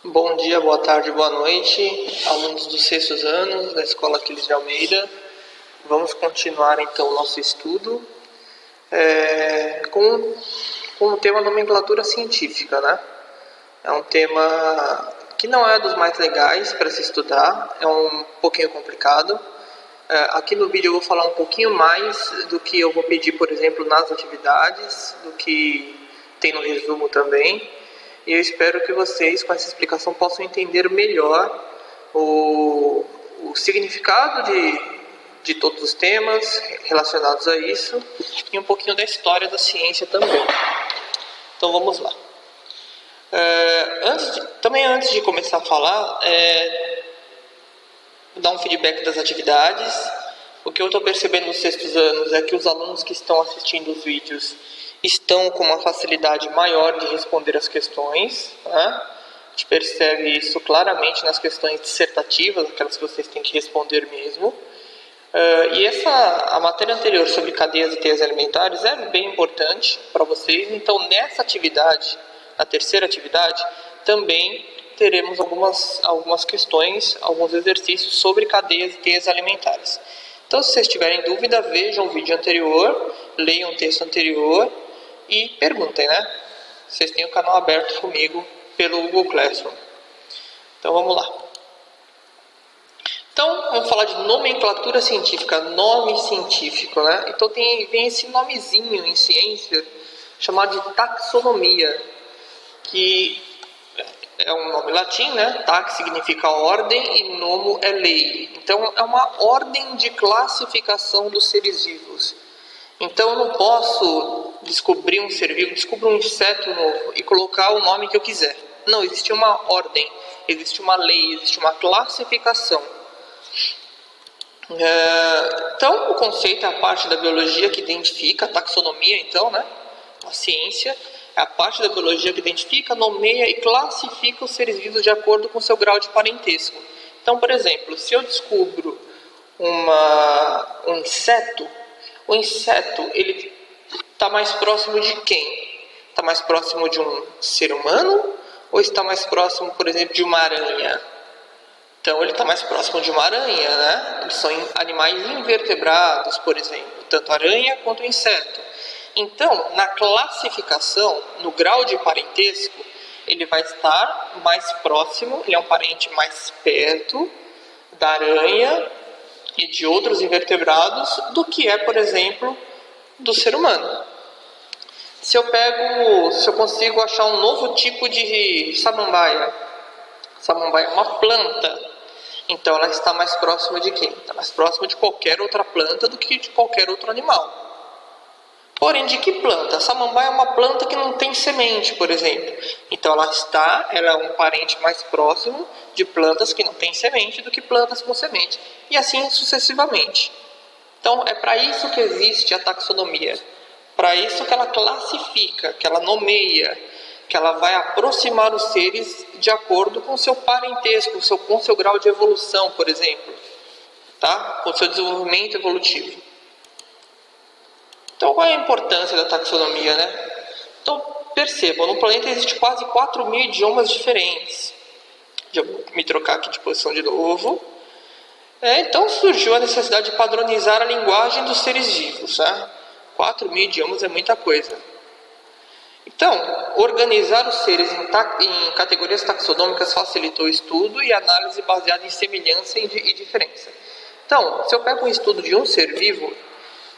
Bom dia, boa tarde, boa noite, alunos dos sextos anos da Escola Aquiles de Almeida. Vamos continuar então o nosso estudo com o tema nomenclatura científica, né? É um tema que não é dos mais legais para se estudar, é um pouquinho complicado. Aqui no vídeo eu vou falar um pouquinho mais do que eu vou pedir, por exemplo, nas atividades, do que tem no resumo também. E eu espero que vocês, com essa explicação, possam entender melhor o significado de todos os temas relacionados a isso e um pouquinho da história da ciência também. Então vamos lá. Antes de começar a falar, vou dar um feedback das atividades. O que eu estou percebendo nos sextos anos é que os alunos que estão assistindo os vídeos estão com uma facilidade maior de responder as questões, né? A gente percebe isso claramente nas questões dissertativas, aquelas que vocês têm que responder mesmo. A matéria anterior sobre cadeias e teias alimentares é bem importante para vocês. Então, nessa atividade, na terceira atividade, também teremos algumas questões, alguns exercícios sobre cadeias e teias alimentares. Então, se vocês tiverem dúvida, vejam o vídeo anterior, leiam o texto anterior e perguntem, né? Vocês têm o canal aberto comigo pelo Google Classroom. Então, vamos lá. Então, vamos falar de nomenclatura científica, nome científico, né? Então, vem esse nomezinho em ciência chamado de taxonomia, que é um nome latim, né? Tax significa ordem e nomo é lei. Então, é uma ordem de classificação dos seres vivos. Então, eu não posso descobrir um ser vivo, descobrir um inseto novo e colocar o nome que eu quiser. Não, existe uma ordem, existe uma lei, existe uma classificação. Então, o conceito é a parte da biologia que identifica, a taxonomia, então, né? A ciência é a parte da biologia que identifica, nomeia e classifica os seres vivos de acordo com seu grau de parentesco. Então, por exemplo, se eu descubro um inseto, o inseto ele está mais próximo de quem? Está mais próximo de um ser humano ou está mais próximo, por exemplo, de uma aranha? Então, ele está mais próximo de uma aranha, né? Eles são animais invertebrados, por exemplo, tanto aranha quanto inseto. Então, na classificação, no grau de parentesco, ele vai estar mais próximo, ele é um parente mais perto da aranha e de outros invertebrados do que é, por exemplo, do ser humano. Se eu consigo achar um novo tipo de samambaia é uma planta, então ela está mais próxima de quem? Está mais próxima de qualquer outra planta do que de qualquer outro animal. Porém, de que planta? A samambaia é uma planta que não tem semente, por exemplo. Então ela é um parente mais próximo de plantas que não têm semente do que plantas com semente. E assim sucessivamente. Então é para isso que existe a taxonomia. Para isso que ela classifica, que ela nomeia, que ela vai aproximar os seres de acordo com o seu parentesco, com o seu grau de evolução, por exemplo. Tá? Com o seu desenvolvimento evolutivo. Então, qual é a importância da taxonomia, né? Então, percebam, no planeta existe quase 4.000 idiomas diferentes. Já vou me trocar aqui de posição de novo. Então, surgiu a necessidade de padronizar a linguagem dos seres vivos. Né? 4.000 idiomas é muita coisa. Então, organizar os seres em categorias taxonômicas facilitou o estudo e análise baseada em semelhança e diferença. Então, se eu pego um estudo de um ser vivo,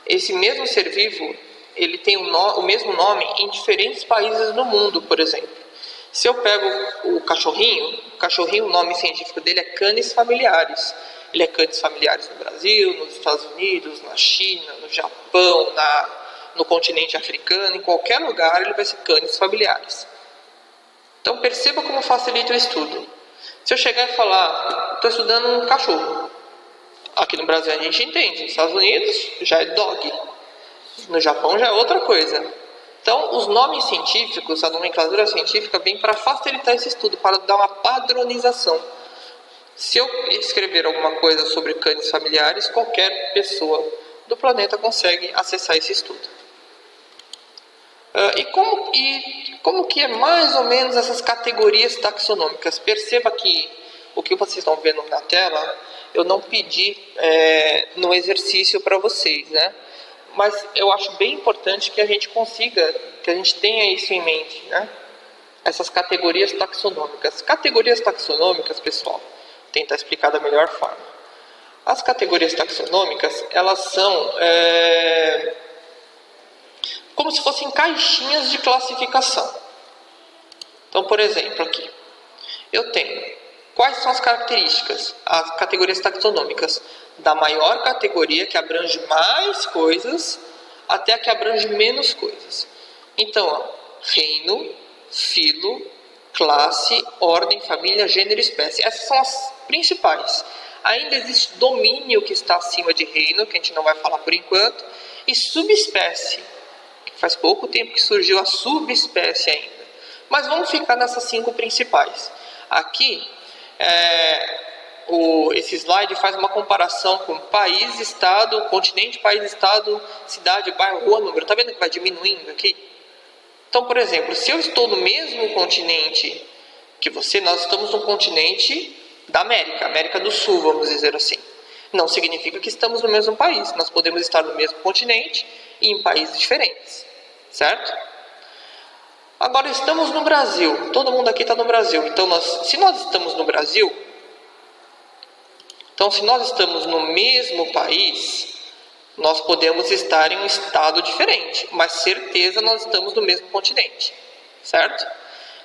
esse mesmo ser vivo, ele tem o mesmo nome em diferentes países do mundo, por exemplo. Se eu pego o cachorrinho, o nome científico dele é Canis familiaris. Ele é Canis familiaris no Brasil, nos Estados Unidos, na China, no Japão, no continente africano, em qualquer lugar ele vai ser Canis familiaris. Então perceba como facilita o estudo. Se eu chegar e falar, estou estudando um cachorro. Aqui no Brasil a gente entende, nos Estados Unidos já é dog, no Japão já é outra coisa. Então, os nomes científicos, a nomenclatura científica vem para facilitar esse estudo, para dar uma padronização. Se eu escrever alguma coisa sobre canis familiares, qualquer pessoa do planeta consegue acessar esse estudo. Como que é mais ou menos essas categorias taxonômicas? Perceba que o que vocês estão vendo na tela, eu não pedi no exercício para vocês, né? Mas eu acho bem importante que a gente tenha isso em mente, né? Essas categorias taxonômicas. Categorias taxonômicas, pessoal, vou tentar explicar da melhor forma. As categorias taxonômicas, elas são como se fossem caixinhas de classificação. Então, por exemplo, aqui, eu tenho quais são as características, as categorias taxonômicas, da maior categoria, que abrange mais coisas, até a que abrange menos coisas. Então, reino, filo, classe, ordem, família, gênero e espécie. Essas são as principais. Ainda existe domínio, que está acima de reino, que a gente não vai falar por enquanto, e subespécie. Faz pouco tempo que surgiu a subespécie ainda. Mas vamos ficar nessas 5 principais. Aqui, esse slide faz uma comparação com país, estado, continente, país, estado, cidade, bairro, rua, número. Está vendo que vai diminuindo aqui? Então, por exemplo, se eu estou no mesmo continente que você, nós estamos no continente da América do Sul, vamos dizer assim. Não significa que estamos no mesmo país. Nós podemos estar no mesmo continente e em países diferentes. Certo? Agora estamos no Brasil. Todo mundo aqui está no Brasil. Então, se nós estamos no Brasil, se nós estamos no mesmo país, nós podemos estar em um estado diferente, mas certeza nós estamos no mesmo continente. Certo?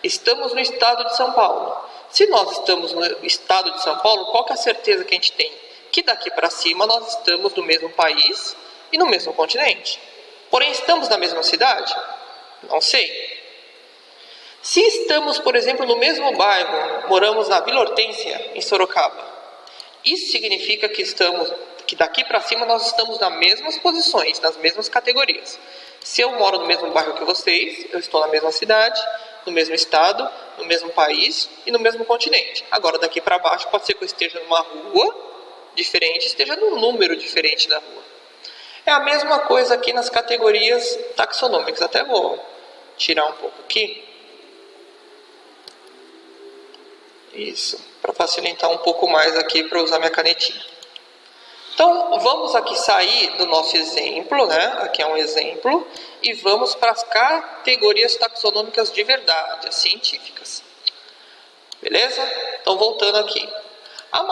Estamos no estado de São Paulo. Se nós estamos no estado de São Paulo, qual que é a certeza que a gente tem? Que daqui para cima nós estamos no mesmo país e no mesmo continente. Porém, estamos na mesma cidade? Não sei. Se estamos, por exemplo, no mesmo bairro, moramos na Vila Hortência, em Sorocaba, isso significa que daqui para cima nós estamos nas mesmas posições, nas mesmas categorias. Se eu moro no mesmo bairro que vocês, eu estou na mesma cidade, no mesmo estado, no mesmo país e no mesmo continente. Agora, daqui para baixo, pode ser que eu esteja numa rua diferente, esteja num número diferente da rua. É a mesma coisa aqui nas categorias taxonômicas. Até vou tirar um pouco aqui. Isso, para facilitar um pouco mais aqui para usar minha canetinha. Então, vamos aqui sair do nosso exemplo, né? Aqui é um exemplo. E vamos para as categorias taxonômicas de verdade, as científicas. Beleza? Então, voltando aqui. A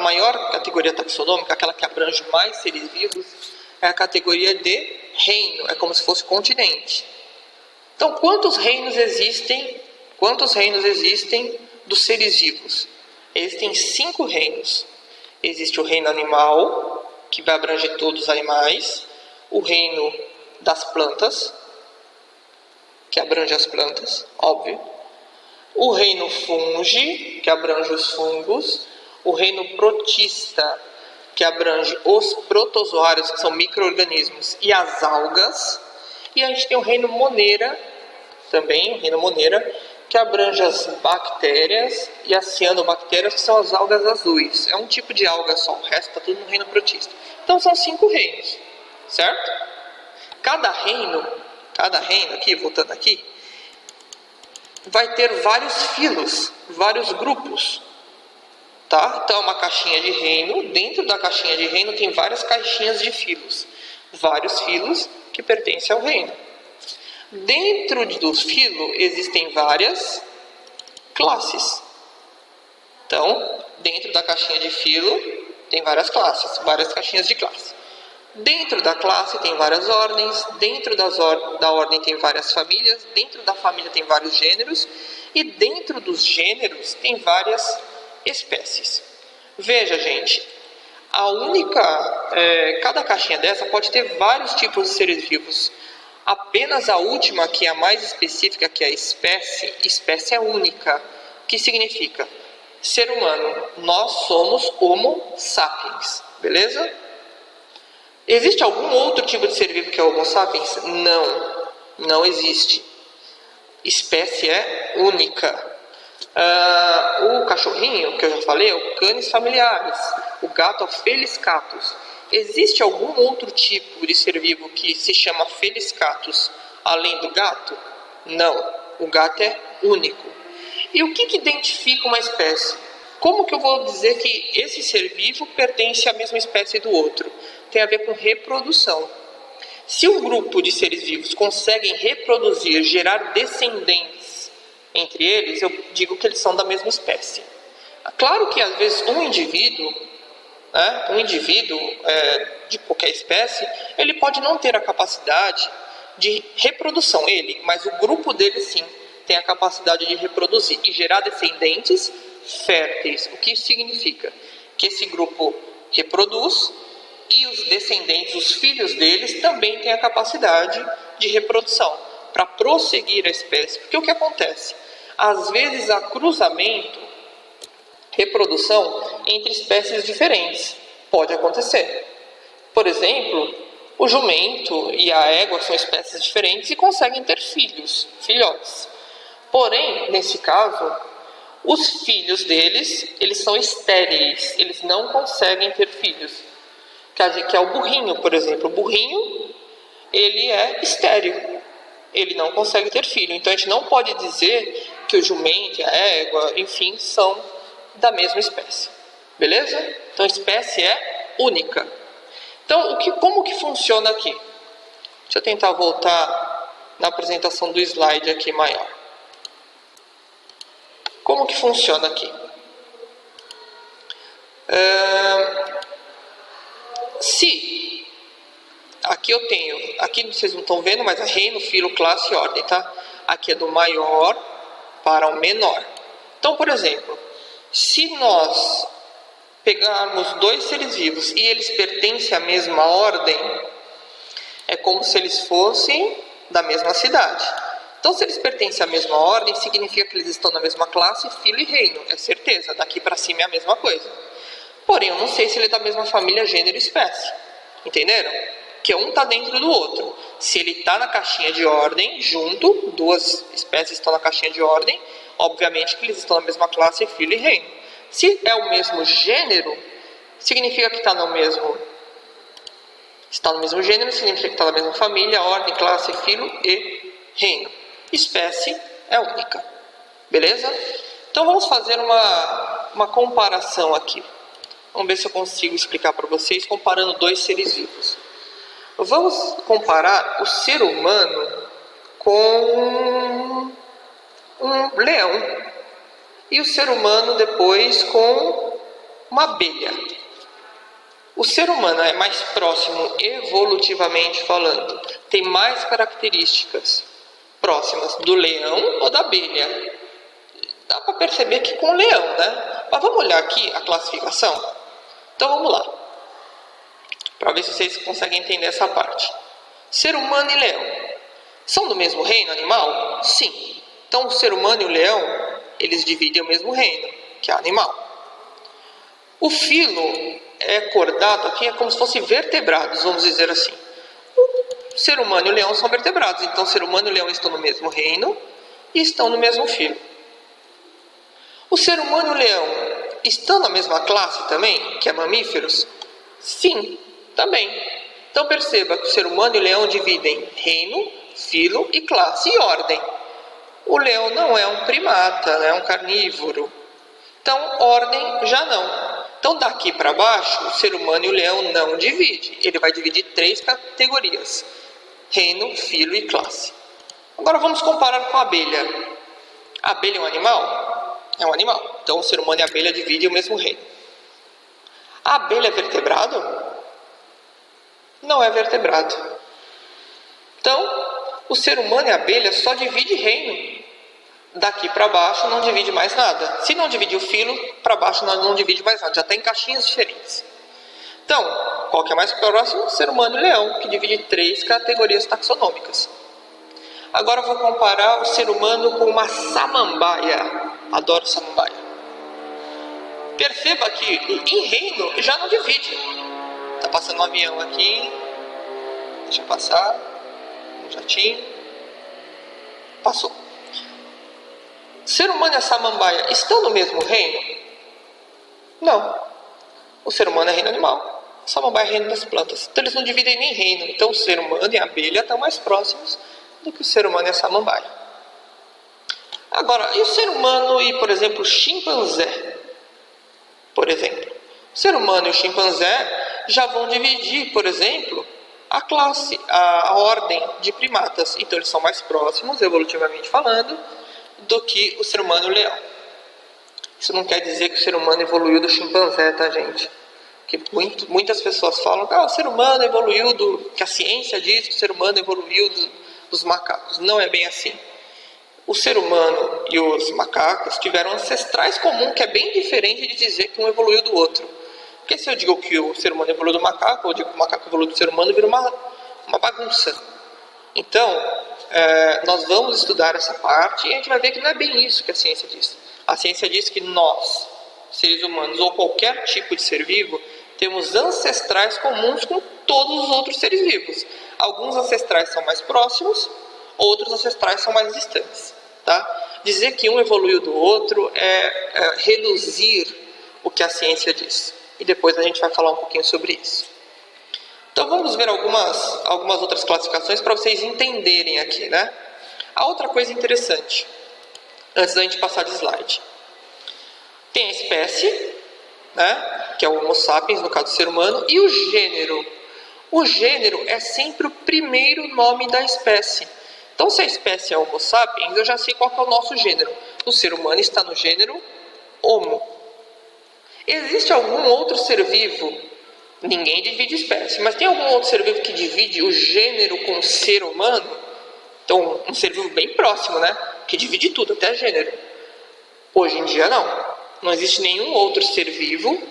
maior categoria taxonômica, aquela que abrange mais seres vivos, é a categoria de reino, é como se fosse continente. Então, quantos reinos existem dos seres vivos? Existem 5 reinos. Existe o reino animal, que vai abranger todos os animais, o reino das plantas, que abrange as plantas, óbvio, o reino fungi, que abrange os fungos, o reino protista, que abrange os protozoários, que são micro-organismos, e as algas. E a gente tem o reino moneira, também, o reino moneira, que abrange as bactérias e as cianobactérias, que são as algas azuis. É um tipo de alga só, o resto está tudo no reino protista. Então são 5 reinos, certo? Cada reino, aqui, voltando aqui, vai ter vários filos, vários grupos. Tá? Então, é uma caixinha de reino. Dentro da caixinha de reino tem várias caixinhas de filos. Vários filos que pertencem ao reino. Dentro dos filos existem várias classes. Então, dentro da caixinha de filo tem várias classes, várias caixinhas de classe. Dentro da classe tem várias ordens. Dentro da ordem tem várias famílias. Dentro da família tem vários gêneros. E dentro dos gêneros tem várias espécies. Veja, gente, cada caixinha dessa pode ter vários tipos de seres vivos. Apenas a última, que é a mais específica, que é a espécie é única. O que significa? Ser humano. Nós somos Homo sapiens. Beleza? Existe algum outro tipo de ser vivo que é Homo sapiens? Não existe. Espécie é única. O cachorrinho, que eu já falei, é o Canis familiaris. O gato é o Felis catus. Existe algum outro tipo de ser vivo que se chama Felis catus além do gato? Não, o gato é único. E o que identifica uma espécie? Como que eu vou dizer que esse ser vivo pertence à mesma espécie do outro? Tem a ver com reprodução. Se um grupo de seres vivos conseguem reproduzir, gerar descendentes entre eles, eu digo que eles são da mesma espécie. Claro que às vezes um indivíduo de qualquer espécie, ele pode não ter a capacidade de reprodução, mas o grupo dele sim tem a capacidade de reproduzir e gerar descendentes férteis. O que isso significa? Que esse grupo reproduz e os descendentes, os filhos deles, também têm a capacidade de reprodução para prosseguir a espécie. Porque o que acontece? Às vezes há cruzamento, reprodução entre espécies diferentes. Pode acontecer. Por exemplo, o jumento e a égua são espécies diferentes e conseguem ter filhotes. Porém, nesse caso, os filhos deles, eles são estéreis, eles não conseguem ter filhos. Que é o burrinho, por exemplo. O burrinho, ele é estéril, ele não consegue ter filho. Então a gente não pode dizer que o jumento e a égua, enfim, são da mesma espécie. Beleza? Então a espécie é única. Então, como que funciona aqui? Deixa eu tentar voltar na apresentação do slide aqui maior. Como que funciona aqui? Se aqui eu tenho, aqui vocês não estão vendo, mas é reino, filo, classe e ordem, tá? Aqui é do maior para o menor. Então, por exemplo, se nós pegarmos dois seres vivos e eles pertencem à mesma ordem, é como se eles fossem da mesma cidade. Então, se eles pertencem à mesma ordem, significa que eles estão na mesma classe, filo e reino. É certeza, daqui para cima é a mesma coisa. Porém, eu não sei se ele é da mesma família, gênero e espécie. Entenderam? Que um está dentro do outro. Se ele está na caixinha de ordem, junto, duas espécies estão na caixinha de ordem, obviamente que eles estão na mesma classe, filo e reino. Se é o mesmo gênero, significa que está no mesmo gênero, significa que está na mesma família, ordem, classe, filo e reino. Espécie é única. Beleza? Então vamos fazer uma comparação aqui. Vamos ver se eu consigo explicar para vocês comparando dois seres vivos. Vamos comparar o ser humano com um leão e o ser humano depois com uma abelha. O ser humano é mais próximo evolutivamente falando, tem mais características próximas do leão ou da abelha. Dá para perceber que com o leão, né? Mas vamos olhar aqui a classificação? Então vamos lá, para ver se vocês conseguem entender essa parte. Ser humano e leão são do mesmo reino animal? Sim. Então o ser humano e o leão, eles dividem o mesmo reino, que é animal. O filo é cordado aqui, é como se fossem vertebrados, vamos dizer assim. O ser humano e o leão são vertebrados, então o ser humano e o leão estão no mesmo reino e estão no mesmo filo. O ser humano e o leão estão na mesma classe também, que é mamíferos? Sim, também. Então perceba que o ser humano e o leão dividem reino, filo e classe e ordem. O leão não é um primata, é um carnívoro. Então, ordem já não. Então, daqui para baixo, o ser humano e o leão não dividem. Ele vai dividir 3 categorias: reino, filo e classe. Agora vamos comparar com a abelha. A abelha é um animal? É um animal. Então, o ser humano e a abelha dividem o mesmo reino. A abelha é vertebrado? Não é vertebrado. Então, o ser humano e a abelha só dividem reino. Daqui para baixo não divide mais nada. Se não dividir o filo, para baixo não divide mais nada. Já está em caixinhas diferentes. Então, qual que é mais próximo? Ser humano e leão, que divide 3 categorias taxonômicas. Agora eu vou comparar o ser humano com uma samambaia. Adoro samambaia. Perceba que em reino já não divide. Está passando um avião aqui. Deixa passar. Um jatinho. Passou. Ser humano e a samambaia estão no mesmo reino? Não. O ser humano é reino animal, a samambaia é reino das plantas. Então eles não dividem nem reino. Então o ser humano e a abelha estão mais próximos do que o ser humano e a samambaia. Agora, e o ser humano e, por exemplo, o chimpanzé? Por exemplo, o ser humano e o chimpanzé já vão dividir, por exemplo, a classe, a ordem de primatas. Então, eles são mais próximos, evolutivamente falando, do que o ser humano e o leão. Isso não quer dizer que o ser humano evoluiu do chimpanzé, tá, gente? Porque muitas pessoas falam que o ser humano evoluiu que a ciência diz que o ser humano evoluiu dos macacos. Não é bem assim. O ser humano e os macacos tiveram ancestrais comuns, que é bem diferente de dizer que um evoluiu do outro. Porque se eu digo que o ser humano evoluiu do macaco, ou digo que o macaco evoluiu do ser humano, vira uma bagunça. Então, nós vamos estudar essa parte e a gente vai ver que não é bem isso que a ciência diz. A ciência diz que nós, seres humanos ou qualquer tipo de ser vivo, temos ancestrais comuns com todos os outros seres vivos. Alguns ancestrais são mais próximos, outros ancestrais são mais distantes. Tá? Dizer que um evoluiu do outro é reduzir o que a ciência diz. E depois a gente vai falar um pouquinho sobre isso. Então vamos ver algumas outras classificações para vocês entenderem aqui, né? A outra coisa interessante, antes da gente passar de slide. Tem a espécie, né? Que é o Homo sapiens, no caso do ser humano, e o gênero. O gênero é sempre o primeiro nome da espécie. Então, se a espécie é Homo sapiens, eu já sei qual que é o nosso gênero. O ser humano está no gênero Homo. Existe algum outro ser vivo? Ninguém divide espécie, mas tem algum outro ser vivo que divide o gênero com o ser humano? Então, um ser vivo bem próximo, né? Que divide tudo, até gênero. Hoje em dia, não. Não existe nenhum outro ser vivo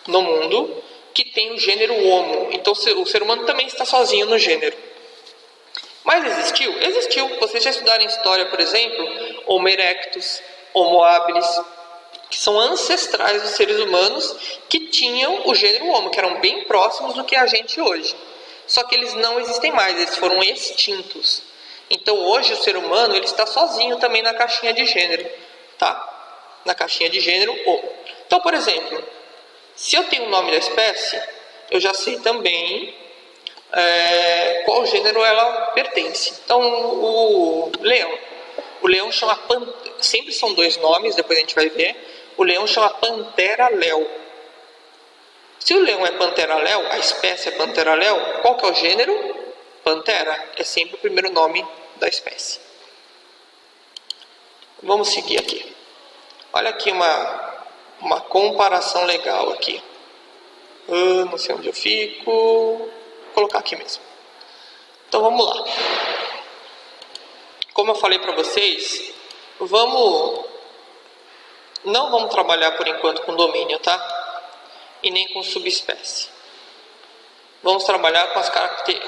no mundo que tenha o gênero Homo. Então, o ser humano também está sozinho no gênero. Mas existiu? Existiu. Vocês já estudaram em história, por exemplo, Homo erectus, Homo habilis, que são ancestrais dos seres humanos que tinham o gênero Homo, que eram bem próximos do que a gente hoje. Só que eles não existem mais, eles foram extintos. Então hoje o ser humano ele está sozinho também na caixinha de gênero, tá? Na caixinha de gênero Homo. Então, por exemplo, se eu tenho o nome da espécie, eu já sei também qual gênero ela pertence. Então, o leão chama sempre são dois nomes, depois a gente vai ver. O leão chama Panthera leo. Se o leão é Panthera leo, a espécie é Panthera leo, qual que é o gênero? Pantera. É sempre o primeiro nome da espécie. Vamos seguir aqui. Olha aqui uma comparação legal aqui. Não sei onde eu fico. Vou colocar aqui mesmo. Então vamos lá. Como eu falei para vocês, não vamos trabalhar por enquanto com domínio, tá? E nem com subespécie. Vamos trabalhar com as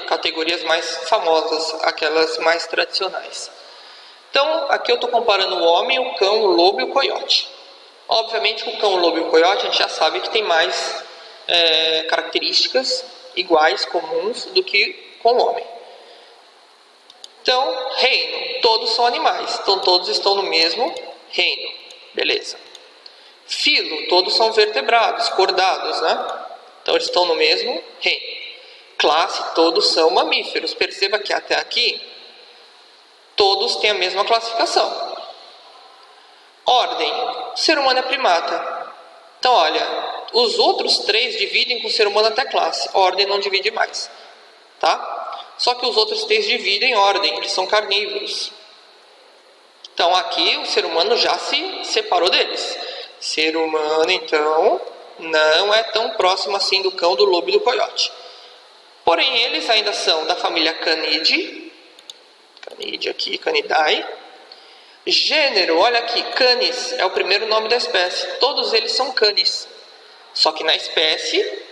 categorias mais famosas, aquelas mais tradicionais. Então, aqui eu estou comparando o homem, o cão, o lobo e o coiote. Obviamente, o cão, o lobo e o coiote, a gente já sabe que tem mais características iguais, comuns, do que com o homem. Então, reino, todos são animais, então todos estão no mesmo reino, beleza. Filo, todos são vertebrados, cordados, né? Então eles estão no mesmo reino. Classe, todos são mamíferos. Perceba que até aqui, todos têm a mesma classificação. Ordem, o ser humano é primata. Então olha, os outros três dividem com o ser humano até classe. Ordem não divide mais, tá? Só que os outros três dividem ordem, eles são carnívoros. Então aqui o ser humano já se separou deles. Ser humano, então, não é tão próximo assim do cão, do lobo e do coiote. Porém, eles ainda são da família Canidae. Canidae aqui, Canidae. Gênero, olha aqui, Canis é o primeiro nome da espécie. Todos eles são canis. Só que na espécie,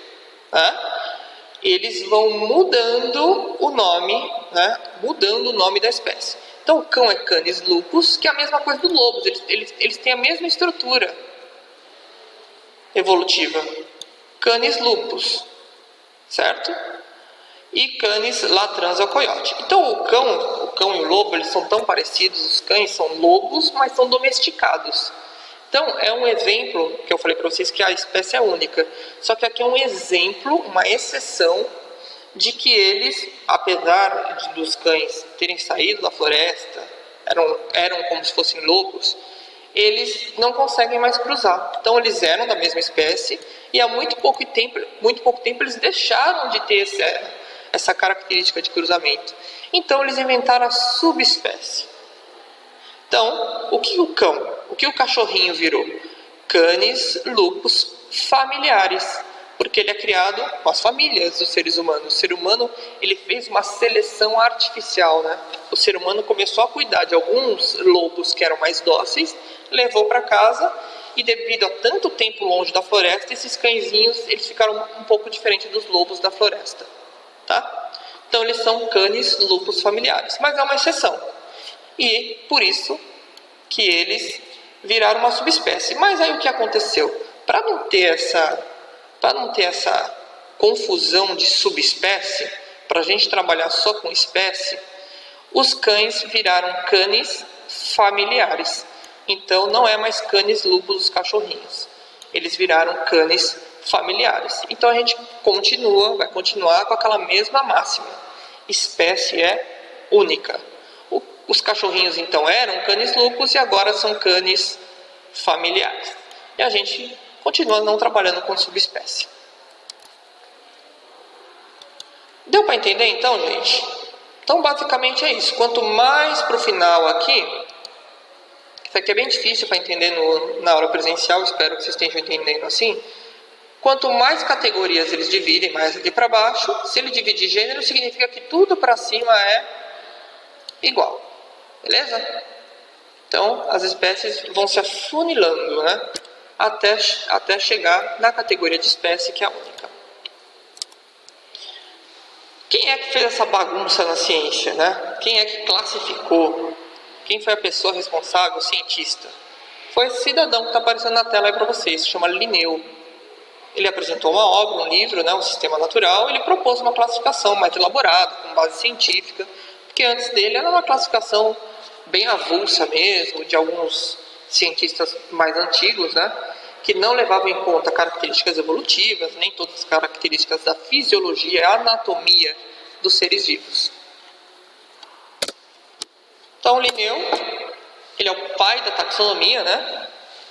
eles vão mudando o nome, né? Mudando o nome da espécie. Então, o cão é Canis lupus, que é a mesma coisa do lobo. Eles têm a mesma estrutura evolutiva. Canis lupus, certo? E Canis latrans é o coiote. Então, o cão e o lobo, eles são tão parecidos. Os cães são lobos, mas são domesticados. Então, é um exemplo que eu falei para vocês que a espécie é única. Só que aqui é um exemplo, uma exceção de que eles, apesar dos cães terem saído da floresta, eram como se fossem lobos, eles não conseguem mais cruzar. Então eles eram da mesma espécie e há muito pouco tempo eles deixaram de ter essa característica de cruzamento. Então eles inventaram a subespécie. Então, o que o cachorrinho virou? Canis lupus familiaris, porque ele é criado com as famílias dos seres humanos. O ser humano, ele fez uma seleção artificial, né? O ser humano começou a cuidar de alguns lobos que eram mais dóceis, levou para casa e devido a tanto tempo longe da floresta, esses cãezinhos, eles ficaram um pouco diferentes dos lobos da floresta, tá? Então eles são canis lupus familiares, mas é uma exceção. E por isso que eles viraram uma subespécie. Mas aí o que aconteceu? Para não ter essa confusão de subespécie, para a gente trabalhar só com espécie, os cães viraram canis familiares. Então não é mais canis lupus os cachorrinhos. Eles viraram canis familiares. Então a gente vai continuar com aquela mesma máxima. Espécie é única. Os cachorrinhos então eram canis lupus e agora são canis familiares. E a gente continua não trabalhando com subespécie. Deu para entender então, gente? Então basicamente é isso. Quanto mais para o final aqui, isso aqui é bem difícil para entender na aula presencial, espero que vocês estejam entendendo assim. Quanto mais categorias eles dividem, mais aqui para baixo, se ele dividir gênero, significa que tudo para cima é igual. Beleza? Então, as espécies vão se afunilando, né? Até chegar na categoria de espécie, que é a única. Quem é que fez essa bagunça na ciência, né? Quem é que classificou? Quem foi a pessoa responsável, o cientista? Foi esse cidadão que está aparecendo na tela aí para vocês, se chama Linneu. Ele apresentou uma obra, um livro, né, um sistema natural, ele propôs uma classificação mais elaborada, com base científica, porque antes dele era uma classificação bem avulsa mesmo, de alguns cientistas mais antigos, né, que não levavam em conta características evolutivas, nem todas as características da fisiologia e anatomia dos seres vivos. Então, Linneu, ele é o pai da taxonomia, né,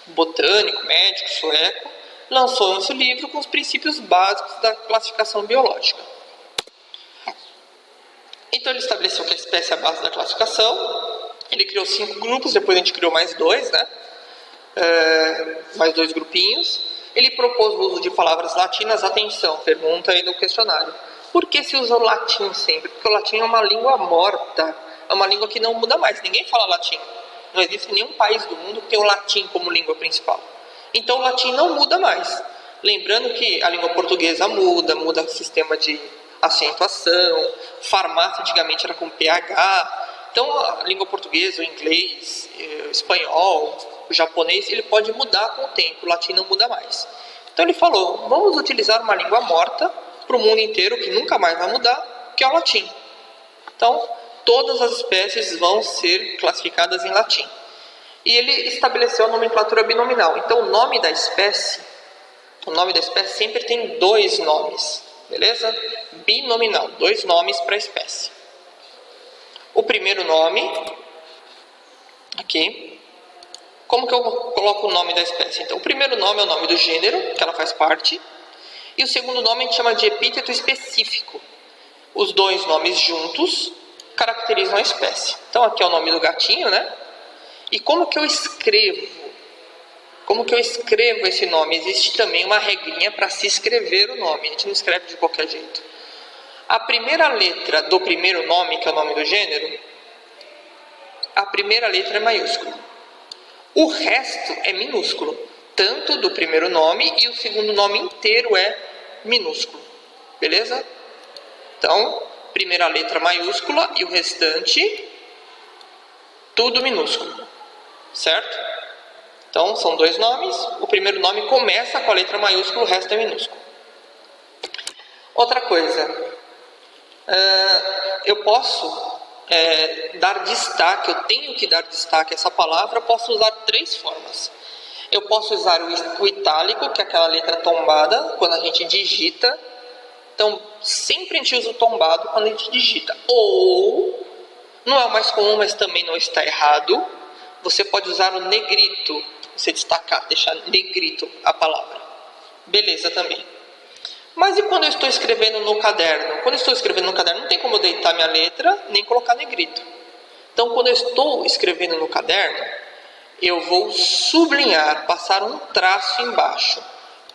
botânico, médico, sueco, lançou esse livro com os princípios básicos da classificação biológica. Então ele estabeleceu que a espécie é a base da classificação. Ele criou 5 grupos, depois a gente criou mais 2, né? Mais 2 grupinhos. Ele propôs o uso de palavras latinas. Atenção, pergunta aí no questionário. Por que se usa o latim sempre? Porque o latim é uma língua morta. É uma língua que não muda mais. Ninguém fala latim. Não existe nenhum país do mundo que tenha o latim como língua principal. Então o latim não muda mais. Lembrando que a língua portuguesa muda o sistema de acentuação, farmácia antigamente era com PH. Então a língua portuguesa, o inglês, o espanhol, o japonês, ele pode mudar com o tempo, o latim não muda mais. Então ele falou, vamos utilizar uma língua morta para o mundo inteiro, que nunca mais vai mudar, que é o latim. Então todas as espécies vão ser classificadas em latim. E ele estabeleceu a nomenclatura binominal. Então o nome da espécie sempre tem 2 nomes, beleza? Binominal, 2 nomes para a espécie. O primeiro nome, aqui, como que eu coloco o nome da espécie? Então o primeiro nome é o nome do gênero, que ela faz parte, e o segundo nome a gente chama de epíteto específico. Os 2 nomes juntos caracterizam a espécie. Então aqui é o nome do gatinho, né? E como que eu escrevo? Como que eu escrevo esse nome? Existe também uma regrinha para se escrever o nome. A gente não escreve de qualquer jeito. A primeira letra do primeiro nome, que é o nome do gênero, a primeira letra é maiúscula. O resto é minúsculo. Tanto do primeiro nome e o segundo nome inteiro é minúsculo. Beleza? Então, primeira letra maiúscula e o restante, tudo minúsculo. Certo? Então, são 2 nomes. O primeiro nome começa com a letra maiúscula, o resto é minúsculo. Outra coisa. Eu posso dar destaque, eu tenho que dar destaque a essa palavra, eu posso usar 3 formas. Eu posso usar o itálico, que é aquela letra tombada, quando a gente digita. Então, sempre a gente usa o tombado quando a gente digita. Ou, não é o mais comum, mas também não está errado, você pode usar o negrito, você destacar, deixar negrito a palavra. Beleza também. Mas e quando eu estou escrevendo no caderno? Quando eu estou escrevendo no caderno, não tem como eu deitar minha letra, nem colocar negrito. Então, quando eu estou escrevendo no caderno, eu vou sublinhar, passar um traço embaixo.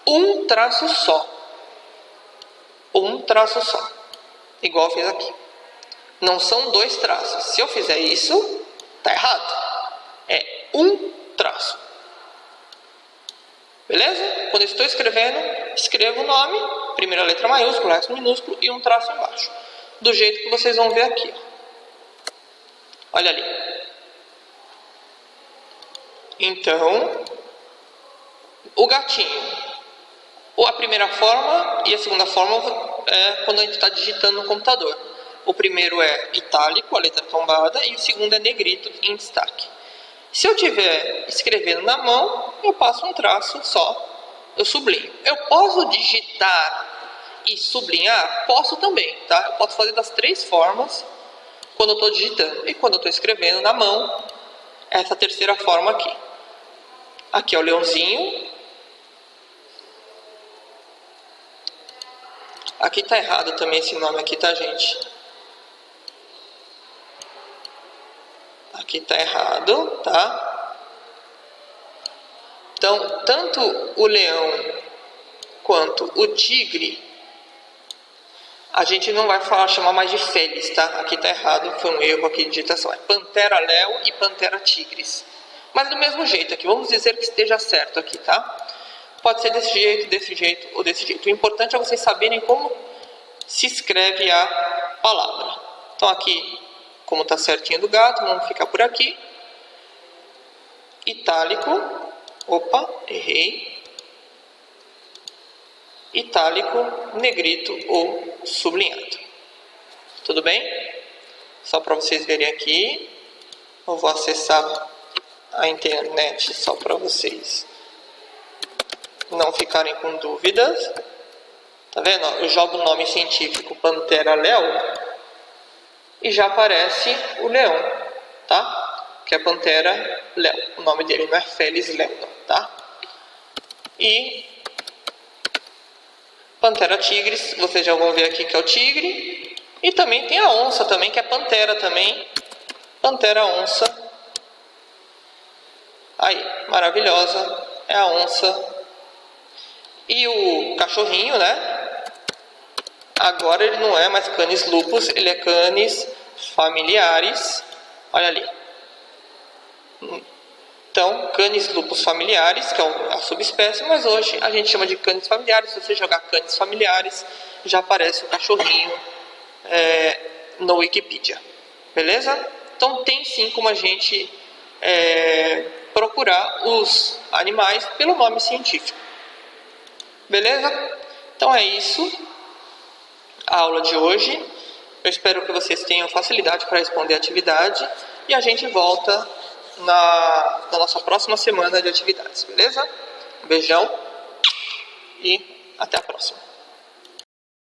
Um traço só. Um traço só. Igual eu fiz aqui. Não são 2 traços. Se eu fizer isso, tá errado. É um traço. Beleza? Quando eu estou escrevendo, escrevo o nome, primeira letra maiúscula, resto minúsculo e um traço embaixo. Do jeito que vocês vão ver aqui. Olha ali. Então, o gatinho. A primeira forma e a segunda forma é quando a gente está digitando no computador. O primeiro é itálico, a letra tombada, e o segundo é negrito, em destaque. Se eu estiver escrevendo na mão, eu passo um traço só, eu sublinho. Eu posso digitar e sublinhar? Posso também, tá? Eu posso fazer das 3 formas quando eu estou digitando. E quando eu estou escrevendo na mão, essa terceira forma aqui. Aqui é o leãozinho. Aqui está errado também esse nome aqui, tá, gente? Aqui está errado, tá? Então, tanto o leão quanto o tigre, a gente não vai chamar mais de Felis, tá? Aqui está errado, foi um erro aqui de digitação. É Pantera Leo e Pantera Tigris. Mas do mesmo jeito aqui, vamos dizer que esteja certo aqui, tá? Pode ser desse jeito ou desse jeito. O importante é vocês saberem como se escreve a palavra. Então aqui, como está certinho do gato, vamos ficar por aqui. Itálico. Opa, errei. Itálico, negrito ou sublinhado. Tudo bem? Só para vocês verem aqui. Eu vou acessar a internet só para vocês não ficarem com dúvidas. Tá vendo? Eu jogo o nome científico Pantera Leo e já aparece o leão, tá? Que é Pantera Leo. O nome dele não é Felis Leo, não, tá? E Pantera Tigris, vocês já vão ver aqui que é o tigre. E também tem a onça também, que é Pantera também. Pantera onça. Aí, maravilhosa. É a onça. E o cachorrinho, né? Agora ele não é mais Canis lupus, ele é Canis familiaris. Olha ali. Então, Canis lupus familiaris, que é a subespécie, mas hoje a gente chama de Canis familiaris. Se você jogar Canis familiaris, já aparece o cachorrinho no Wikipedia. Beleza? Então, tem sim como a gente procurar os animais pelo nome científico. Beleza? Então é isso. A aula de hoje. Eu espero que vocês tenham facilidade para responder a atividade. E a gente volta na nossa próxima semana de atividades. Beleza? Um beijão e até a próxima.